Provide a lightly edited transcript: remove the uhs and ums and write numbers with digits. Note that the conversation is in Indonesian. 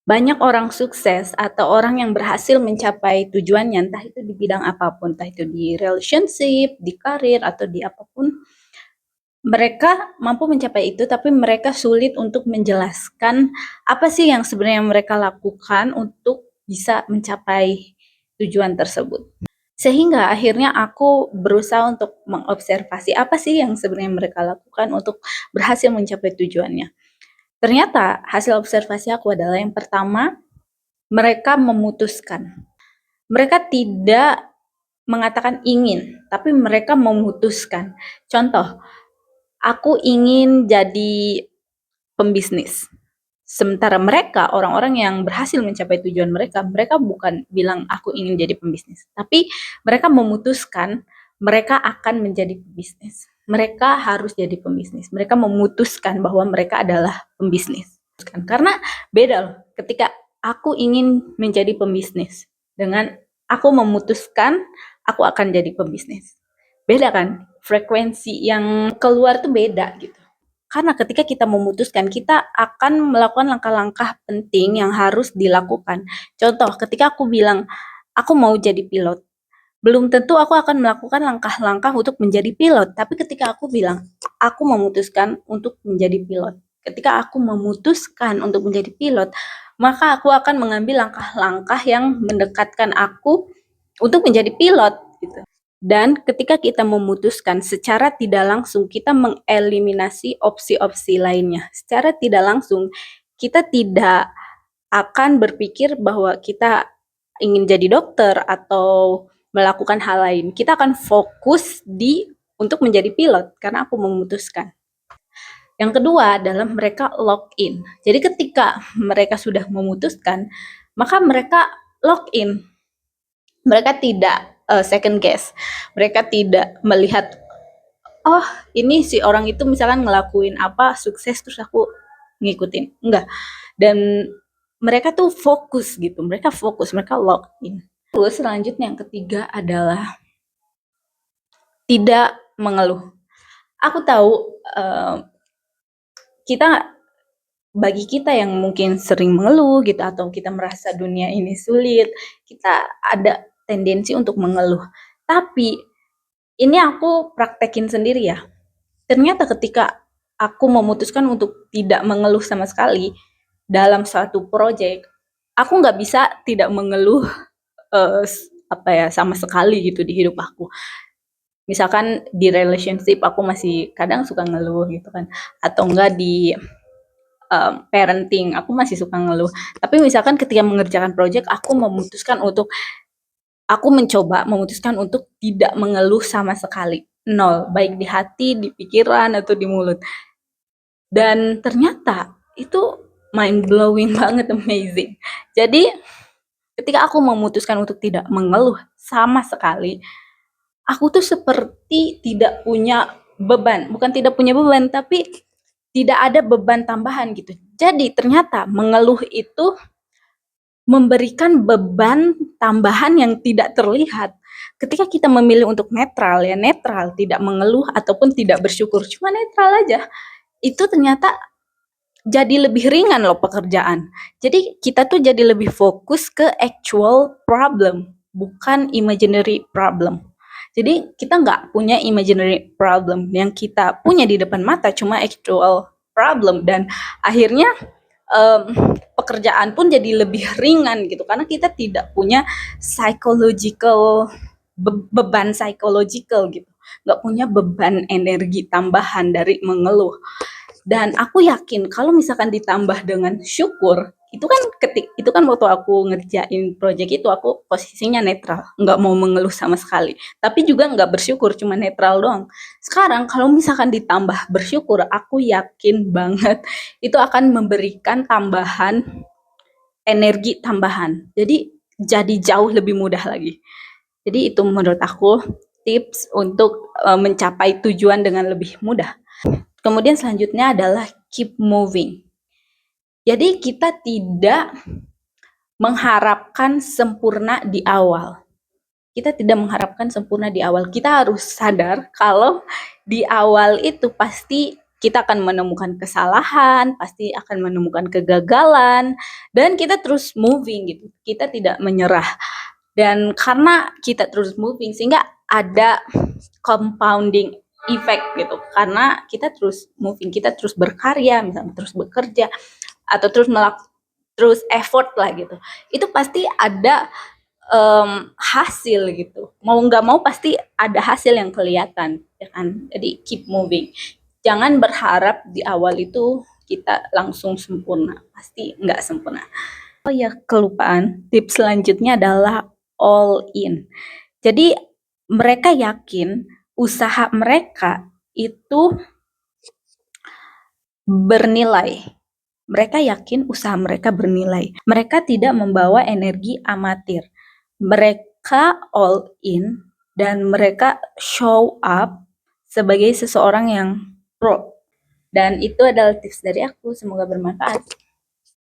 Banyak orang sukses atau orang yang berhasil mencapai tujuannya, entah itu di bidang apapun, entah itu di relationship, di karir, atau di apapun, mereka mampu mencapai itu, tapi mereka sulit untuk menjelaskan apa sih yang sebenarnya mereka lakukan untuk bisa mencapai tujuan tersebut. Sehingga akhirnya aku berusaha untuk mengobservasi apa sih yang sebenarnya mereka lakukan untuk berhasil mencapai tujuannya. Ternyata hasil observasi aku adalah yang pertama, mereka memutuskan. Mereka tidak mengatakan ingin, tapi mereka memutuskan. Contoh, aku ingin jadi pembisnis. Sementara mereka, orang-orang yang berhasil mencapai tujuan mereka, mereka bukan bilang aku ingin jadi pembisnis, tapi mereka memutuskan mereka akan menjadi pembisnis. Mereka harus jadi pembisnis. Mereka memutuskan bahwa mereka adalah pembisnis. Karena beda loh, ketika aku ingin menjadi pembisnis dengan aku memutuskan aku akan jadi pembisnis. Beda kan? Frekuensi yang keluar tuh beda gitu. Karena ketika kita memutuskan, kita akan melakukan langkah-langkah penting yang harus dilakukan. Contoh, ketika aku bilang, aku mau jadi pilot, belum tentu aku akan melakukan langkah-langkah untuk menjadi pilot. Tapi ketika aku bilang, aku memutuskan untuk menjadi pilot. Ketika aku memutuskan untuk menjadi pilot, maka aku akan mengambil langkah-langkah yang mendekatkan aku untuk menjadi pilot. Gitu. Dan ketika kita memutuskan secara tidak langsung, kita mengeliminasi opsi-opsi lainnya. Secara tidak langsung, kita tidak akan berpikir bahwa kita ingin jadi dokter atau melakukan hal lain. Kita akan fokus untuk menjadi pilot karena aku memutuskan. Yang kedua adalah mereka lock in. Jadi ketika mereka sudah memutuskan, maka mereka lock in. Mereka tidak second guess. Mereka tidak melihat, oh ini si orang itu misalkan ngelakuin apa, sukses terus aku ngikutin. Enggak. Dan mereka tuh fokus gitu. Mereka fokus, mereka lock in. Terus selanjutnya yang ketiga adalah tidak mengeluh. Aku tahu bagi kita yang mungkin sering mengeluh gitu atau kita merasa dunia ini sulit, kita ada tendensi untuk mengeluh. Tapi ini aku praktekin sendiri ya. Ternyata ketika aku memutuskan untuk tidak mengeluh sama sekali dalam suatu proyek, aku nggak bisa tidak mengeluh sama sekali gitu di hidup aku. Misalkan di relationship aku masih kadang suka ngeluh gitu kan, atau enggak di parenting aku masih suka ngeluh. Tapi misalkan ketika mengerjakan proyek aku memutuskan untuk tidak mengeluh sama sekali, nol, baik di hati, di pikiran atau di mulut. Dan ternyata itu mind blowing banget, amazing. Jadi ketika aku memutuskan untuk tidak mengeluh sama sekali, aku tuh seperti tidak punya beban, bukan tidak punya beban, tapi tidak ada beban tambahan gitu. Jadi ternyata mengeluh itu memberikan beban tambahan yang tidak terlihat. Ketika kita memilih untuk netral, ya netral, tidak mengeluh ataupun tidak bersyukur, cuma netral aja, itu ternyata jadi lebih ringan loh pekerjaan. Jadi kita tuh jadi lebih fokus ke actual problem, bukan imaginary problem. Jadi kita nggak punya imaginary problem, yang kita punya di depan mata cuma actual problem, dan akhirnya pekerjaan pun jadi lebih ringan gitu karena kita tidak punya psychological beban psychological gitu, nggak punya beban energi tambahan dari mengeluh. Dan aku yakin kalau misalkan ditambah dengan syukur, itu kan waktu aku ngerjain project itu aku posisinya netral, nggak mau mengeluh sama sekali, tapi juga nggak bersyukur, cuma netral doang. Sekarang kalau misalkan ditambah bersyukur, aku yakin banget itu akan memberikan tambahan energi tambahan, jadi jauh lebih mudah lagi. Jadi itu menurut aku tips untuk mencapai tujuan dengan lebih mudah. Kemudian selanjutnya adalah keep moving. Jadi kita tidak mengharapkan sempurna di awal. Kita tidak mengharapkan sempurna di awal. Kita harus sadar kalau di awal itu pasti kita akan menemukan kesalahan, pasti akan menemukan kegagalan, dan kita terus moving gitu. Kita tidak menyerah. Dan karena kita terus moving, sehingga ada compounding effect gitu. Karena kita terus moving, kita terus berkarya, misalnya terus bekerja, atau terus effort lah gitu. Itu pasti ada hasil gitu. Mau nggak mau pasti ada hasil yang kelihatan, ya kan? Jadi keep moving. Jangan berharap di awal itu kita langsung sempurna, pasti nggak sempurna. Oh ya, kelupaan. Tips selanjutnya adalah all in. Jadi mereka yakin usaha mereka itu bernilai. Mereka yakin usaha mereka bernilai. Mereka tidak membawa energi amatir. Mereka all in dan mereka show up sebagai seseorang yang pro. Dan itu adalah tips dari aku, semoga bermanfaat.